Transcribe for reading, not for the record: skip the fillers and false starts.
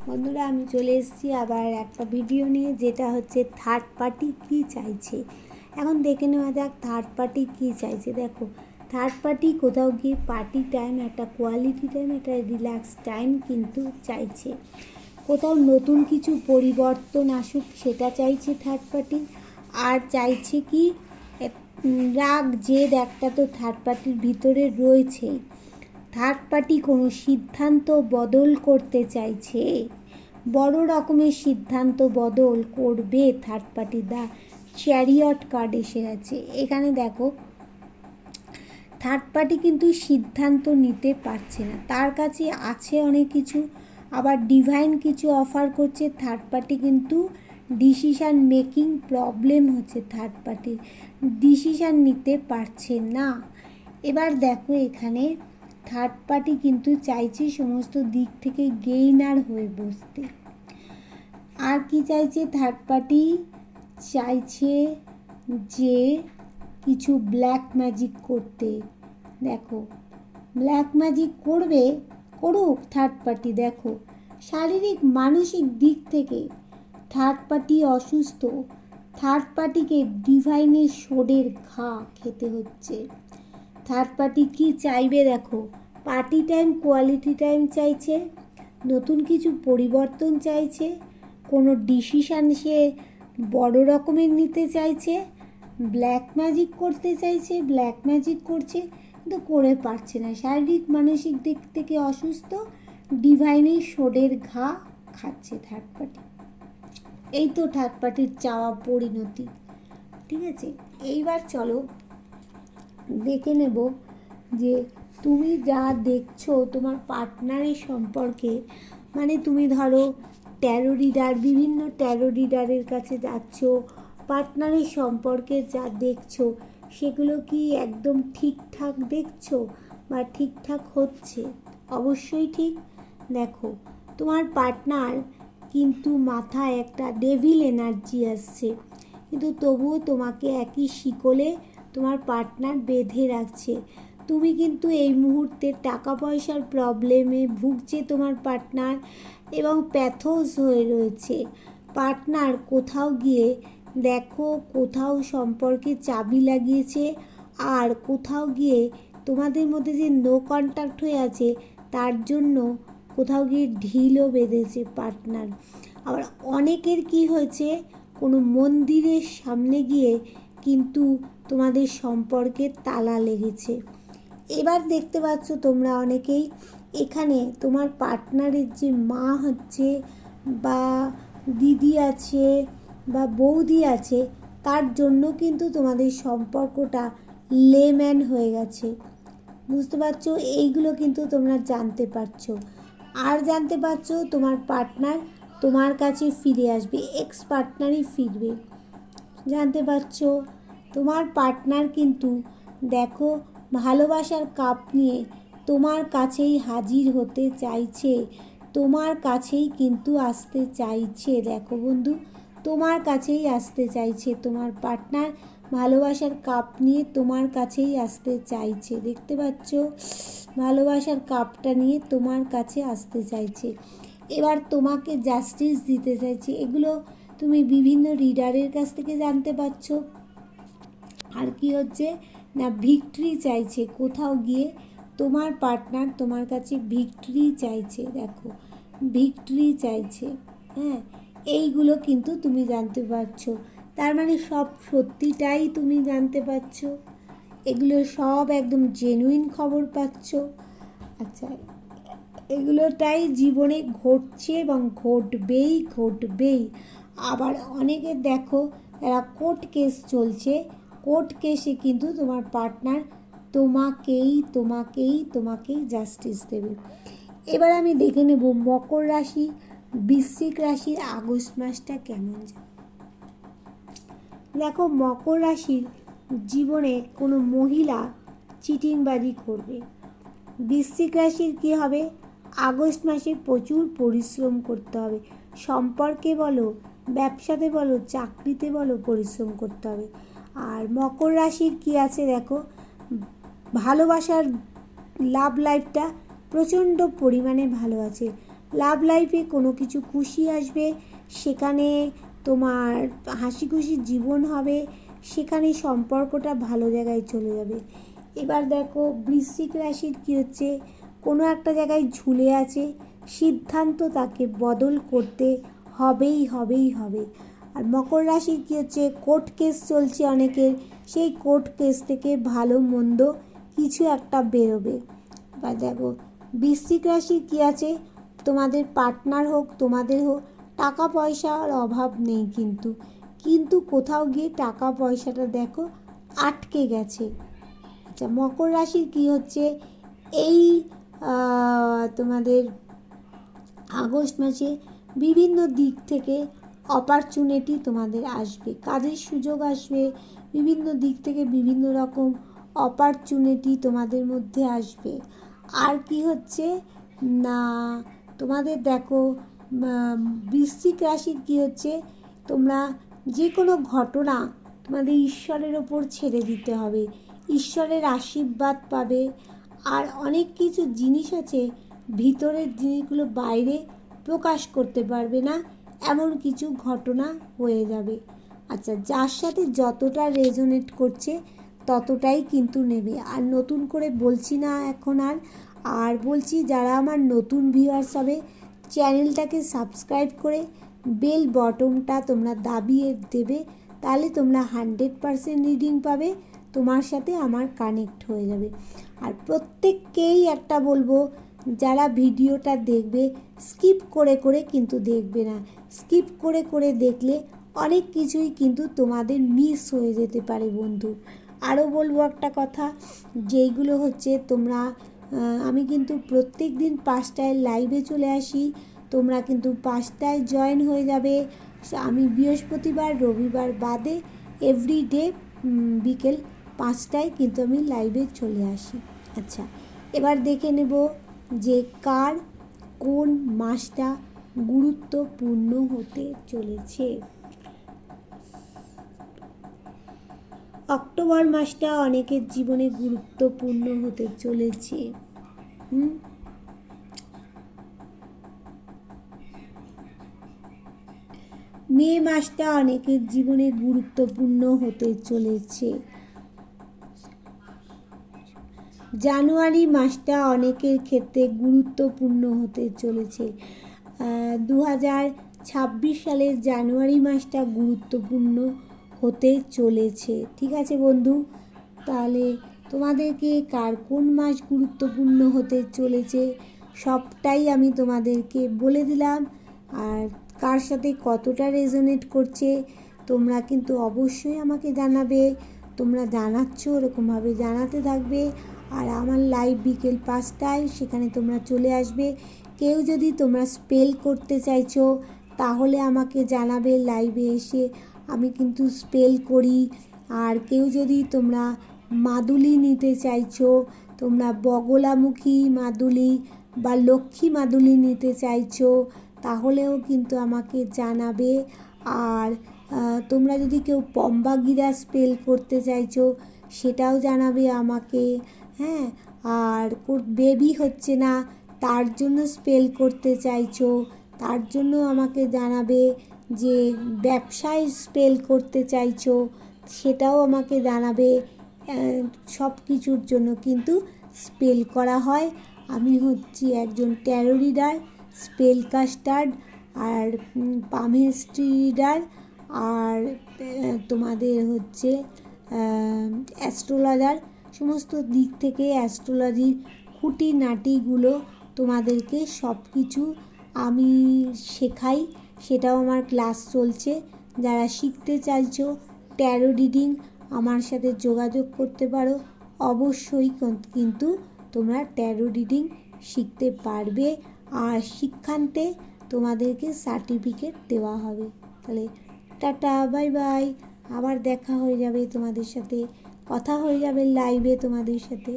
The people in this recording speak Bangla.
বন্ধুরা, আমি চলে এসেছি আবার একটা ভিডিও নিয়ে, যেটা হচ্ছে থার্ড পার্টি কী চাইছে। এখন দেখে নেওয়া যাক থার্ড পার্টি কী চাইছে। দেখো, থার্ড পার্টি কোথাও গিয়ে পার্টি টাইম, একটা কোয়ালিটি টাইম, একটা রিল্যাক্স টাইম কিন্তু চাইছে। কোথাও নতুন কিছু পরিবর্তন আসুক সেটা চাইছে থার্ড পার্টি। আর চাইছে কি, রাগ জেদ একটা তো থার্ড পার্টির ভিতরে রয়েছেই। থার্ড পার্টি কোনো সিদ্ধান্ত বদল করতে চাইছে, বড় রকমের সিদ্ধান্ত বদল করবে থার্ড পার্টি। দা চ্যারিয়ট কার্ড এসে গেছে এখানে। দেখো, থার্ড পার্টি কিন্তু সিদ্ধান্ত নিতে পারছে না, তার কাছে আছে অনেক কিছু, আবার ডিভাইন কিছু অফার করছে। থার্ড পার্টি কিন্তু ডিসিশান মেকিং প্রবলেম হচ্ছে, থার্ড পার্টির ডিসিশান নিতে পারছে না। এবার দেখো, এখানে থার্ড পার্টি কিন্তু চাইছে সমস্ত দিক থেকে গেইনার হয়ে বসতে। আর কি চাইছে থার্ড পার্টি? চাইছে যে কিছু ব্ল্যাক ম্যাজিক করতে। দেখো, ব্ল্যাক ম্যাজিক করুক থার্ড পার্টি। দেখো, শারীরিক মানসিক দিক থেকে থার্ড পার্টি অসুস্থ। থার্ড পার্টিকে ডিভাইনের শোডের ঘা খেতে হচ্ছে। থার্ড পার্টি কী চাইবে? দেখো, পার্টি টাইম, কোয়ালিটি টাইম চাইছে, নতুন কিছু পরিবর্তন চাইছে, কোনো ডিসিশান সে বড় রকমের নিতে চাইছে, ব্ল্যাক ম্যাজিক করতে চাইছে, ব্ল্যাক ম্যাজিক করছে কিন্তু করে পারছে না। শারীরিক মানসিক দিক থেকে অসুস্থ, ডিভাইনের শোডের ঘা খাচ্ছে থার্ড পার্টি। এই তো থার্ড পার্টির চাওয়া পরিণতি। ঠিক আছে, এইবার চলো দেখে নেব যে তুমি যা দেখছো তোমার পার্টনারের সম্পর্কে। মানে তুমি ধরো ট্যারো রিডার, বিভিন্ন ট্যারো রিডারের কাছে যাচ্ছ, পার্টনারের সম্পর্কে যা দেখছো সেগুলো কি একদম ঠিকঠাক দেখছো বা ঠিকঠাক হচ্ছে? অবশ্যই ঠিক। দেখো, তোমার পার্টনার কিন্তু মাথায় একটা ডেভিল এনার্জি আসছে, কিন্তু তবুও তোমাকে একই শিকলে তোমার পার্টনার বেঁধে রাখছে। তুমি কিন্তু এই মুহূর্তে টাকা পয়সার প্রবলেমে ভুগছে তোমার পার্টনার, এবং প্যাথোস হয়ে রয়েছে পার্টনার। কোথাও গিয়ে দেখো, কোথাও সম্পর্কে চাবি লাগিয়েছে, আর কোথাও গিয়ে তোমাদের মধ্যে যে নো কন্ট্যাক্ট হয়ে আছে তার জন্য কোথাও গিয়ে ঢিলও বেঁধেছে পার্টনার। আবার অনেকের কি হয়েছে, কোনো মন্দিরের সামনে গিয়ে কিন্তু তোমাদের সম্পর্কে তালা লেগেছে। এবার দেখতে পাচ্ছ তোমরা অনেকেই এখানে তোমার পার্টনারের যে মা হচ্ছে, বা দিদি আছে, বা বৌদি আছে, তার জন্য কিন্তু তোমাদের সম্পর্কটা লেম্যান হয়ে গেছে। বুঝতে পারছো? এইগুলো কিন্তু তোমরা জানতে পারছো। আর জানতে পারছো তোমার পার্টনার তোমার কাছে ফিরে আসবে, এক্স পার্টনারই ফিরবে। জানতে পারছো তোমার পার্টনার কিন্তু দেখো ভালোবাসার কাপ নিয়ে তোমার কাছেই হাজির হতে চাইছে, তোমার কাছেই কিন্তু আসতে চাইছে। দেখো বন্ধু, তোমার কাছেই আসতে চাইছে তোমার পার্টনার, ভালোবাসার কাপ নিয়ে তোমার কাছেই আসতে চাইছে। দেখতে পাচ্ছ, ভালোবাসার কাপটা নিয়ে তোমার কাছে আসতে চাইছে, এবার তোমাকে জাস্টিস দিতে চাইছে। এগুলো তুমি বিভিন্ন রিডারের কাছ থেকে জানতে পারছো। আর কি হচ্ছে না, ভিক্টরি চাইছে কোথাও গিয়ে তোমার পার্টনার তোমার কাছে ভিক্টরি চাইছে। দেখো, ভিক্টরি চাইছে। হ্যাঁ, এইগুলো কিন্তু তুমি জানতে পারছো। তার মানে সব সত্যিটাই তুমি জানতে পারছো, এগুলো সব একদম জেনুইন খবর পাচ্ছ। আচ্ছা, এগুলোটাই জীবনে ঘটছে এবং ঘটবেই। আবার অনেকের দেখো, তারা কোর্ট কেস চলছে, কোর্ট কেসে কিন্তু তোমার পার্টনার তোমাকেই জাস্টিস দেবে। এবার আমি দেখে নেব মকর রাশি, বৃশ্চিক রাশির আগস্ট মাসটা কেমন যায়। দেখো, মকর রাশির জীবনে কোনো মহিলা চিটিংবাজি করবে। বৃশ্চিক রাশির কী হবে, আগস্ট মাসে প্রচুর পরিশ্রম করতে হবে। সম্পর্কে বলো, ব্যবসাতে বলো, চাকরিতে বলো, পরিশ্রম করতে হবে। আর মকর রাশির কী আছে দেখো, ভালোবাসার লাভ লাইফটা প্রচণ্ড পরিমাণে ভালো আছে। লাভ লাইফে কোনো কিছু খুশি আসবে, সেখানে তোমার হাসি খুশি জীবন হবে, সেখানে সম্পর্কটা ভালো জায়গায় চলে যাবে। এবার দেখো বৃশ্চিক রাশির কী হচ্ছে, কোনো একটা জায়গায় ঝুলে আছে, সিদ্ধান্ত তাকে বদল করতে হবে। আর মকর রাশির কী হচ্ছে, কোর্ট কেস চলছে অনেকের, সেই কোর্ট কেস থেকে ভালো মন্দ কিছু একটা বেরোবে। এবার দেখো বৃশ্চিক রাশির কী আছে, তোমাদের পার্টনার হোক তোমাদের হোক, টাকা পয়সার অভাব নেই, কিন্তু কোথাও গিয়ে টাকা পয়সাটা দেখো আটকে গেছে। আচ্ছা মকর রাশির কী হচ্ছে, এই তোমাদের আগস্ট মাসে বিভিন্ন দিক থেকে অপরচুনিটি তোমাদের আসবে, কাজের সুযোগ আসবে, বিভিন্ন দিক থেকে বিভিন্ন রকম অপরচুনিটি তোমাদের মধ্যে আসবে। আর কি হচ্ছে না, তোমাদের দেখো বৃশ্চিক রাশির কী হচ্ছে, তোমরা যে কোনো ঘটনা তোমাদের ঈশ্বরের ওপর ছেড়ে দিতে হবে, ঈশ্বরের আশীর্বাদ পাবে। আর অনেক কিছু জিনিস আছে, ভিতরের জিনিসগুলো বাইরে প্রকাশ করতে পারবে না, এমন কিছু ঘটনা হয়ে যাবে। আচ্ছা যার সাথে যতটা রেজোনেট করছে ততটাই কিন্তু নেবে, আর নতুন করে বলছি না এখন আর বলছি যারা আমার নতুন ভিউয়ার্স হবে, চ্যানেলটাকে সাবস্ক্রাইব করে বেল বটনটা তোমরা দাবিয়ে দেবে, তাহলে তোমরা 100% রিডিং পাবে, তোমার সাথে আমার কানেক্ট হয়ে যাবে। আর প্রত্যেককেই একটা বলবো, যারা ভিডিওটা দেখবে স্কিপ করে কিন্তু দেখবে না, স্কিপ করে দেখলে অনেক কিছুই কিন্তু তোমাদের মিস হয়ে যেতে পারে বন্ধু। আরও বলবো একটা কথা, যেইগুলো হচ্ছে তোমরা আমি কিন্তু প্রত্যেক দিন 5টায় লাইভে চলে আসি, তোমরা কিন্তু 5টায় জয়েন হয়ে যাবে। আমি বৃহস্পতিবার রবিবার বাদে এভরিডে বিকেল 5টায় কিন্তু আমি লাইভে চলে আসি। আচ্ছা এবার দেখে নেব যে কার কোন মাসটা গুরুত্বপূর্ণ হতে চলেছে। অক্টোবর মাসটা অনেকের জীবনে গুরুত্বপূর্ণ হতে চলেছে। মে মাসটা অনেকের জীবনে গুরুত্বপূর্ণ হতে চলেছে। জানুয়ারি মাসটা অনেকের ক্ষেত্রে গুরুত্বপূর্ণ হতে চলেছে। 2026 সালের জানুয়ারি মাসটা গুরুত্বপূর্ণ হতে চলেছে। ঠিক আছে বন্ধু, তাহলে তোমাদেরকে কার কোন মাস গুরুত্বপূর্ণ হতে চলেছে সবটাই আমি তোমাদেরকে বলে দিলাম। আর কার সাথে কতটা রেজোনেট করছে তোমরা কিন্তু অবশ্যই আমাকে জানাবে, তোমরা জানাচ্ছ ওরকমভাবে জানাতে থাকবে। আর আমার লাইভ বিকেল 5টায়, সেখানে তোমরা চলে আসবে। কেউ যদি তোমরা স্পেল করতে চাইছো তাহলে আমাকে জানাবে লাইভে এসে, আমি কিন্তু স্পেল করি। আর কেউ যদি তোমরা মাদুলি নিতে চাইছো, তোমরা বগলামুখী মাদুলি বা লক্ষ্মী মাদুলি নিতে চাইছো তাহলেও কিন্তু আমাকে জানাবে। আর তোমরা যদি কেউ পম্বাগিরা স্পেল করতে চাইছো সেটাও জানাবে আমাকে। হ্যাঁ, আর বেবি হচ্ছে না তার জন্য স্পেল করতে চাইছো তার জন্য আমাকে জানাবে। যে ব্যবসায় স্পেল করতে চাইছো সেটাও আমাকে জানাবে। সব কিছুর জন্য কিন্তু স্পেল করা হয়। আমি হচ্ছি একজন ট্যারো রিডার, স্পেল কাস্টার আর পামহিস্ট্রি রিডার, আর তোমাদের হচ্ছে অ্যাস্ট্রোলজার। সমস্ত দিক থেকে অ্যাস্ট্রোলজির খুঁটিনাটিগুলো তোমাদেরকে সব কিছু আমি শেখাই, সেটাও আমার ক্লাস চলছে। যারা শিখতে চাইছো ট্যারো রিডিং আমার সাথে যোগাযোগ করতে পারো, অবশ্যই কিন্তু তোমরা ট্যারো রিডিং শিখতে পারবে। আর শিক্ষান্তে তোমাদেরকে সার্টিফিকেট দেওয়া হবে। তাহলে টাটা, বাই বাই, আবার দেখা হয়ে যাবে তোমাদের সাথে, কথা হয়ে যাবে লাইভে তোমাদের সাথে।